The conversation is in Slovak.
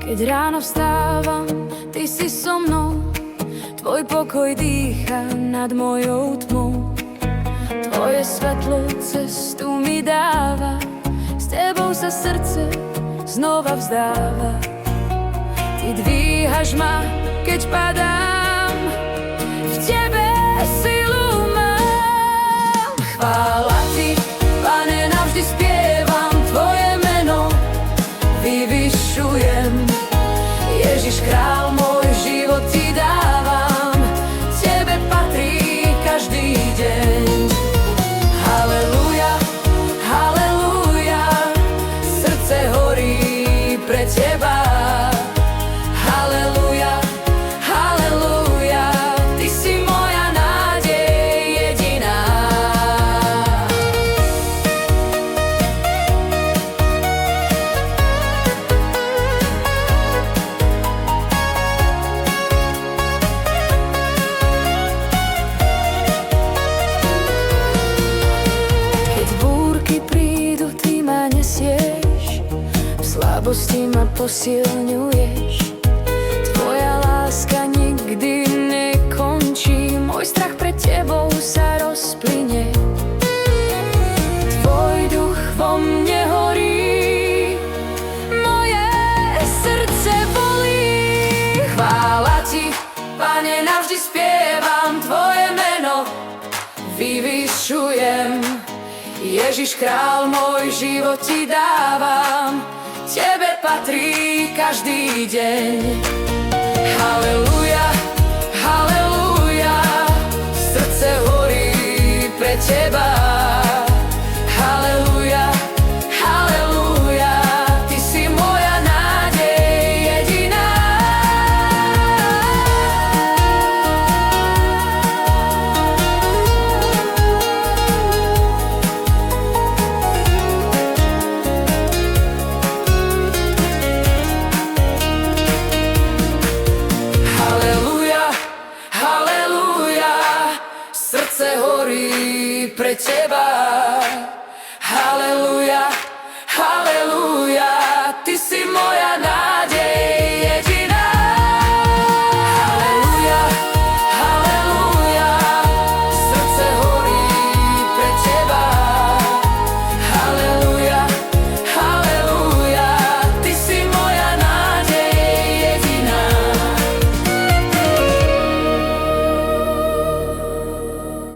Keď ráno vstávam, ty si so mnou, tvoj pokoj dýcha nad mojou tmou. Tvoje svetlo cestu mi dáva, s tebou sa srdce znova vzdáva. Ty dvíhaš ma, keď padám, v tebe silu mám. Chvála ti, Pane, navždy spievam tvoje meno, vyvyšujem. Ježiš král, môj život ti dávam, tebe patrí každý deň. Halelúja, halelúja, srdce horí pre teba. Halelúja, halelúja, ty si moja nádej jediná. Keď búrky prídu, ty ma nesieš, v slabosti ma posilňuješ. Tvoja láska nikdy nekončí, môj strach pred tebou sa rozplynie. Tvoj duch vo mne horí, moje srdce volí. Chvála ti, Pane, navždy spievam tvoje meno, vyvyšujem. Ježiš král, môj život ti dávam, tebe patrí každý deň. Halelúja.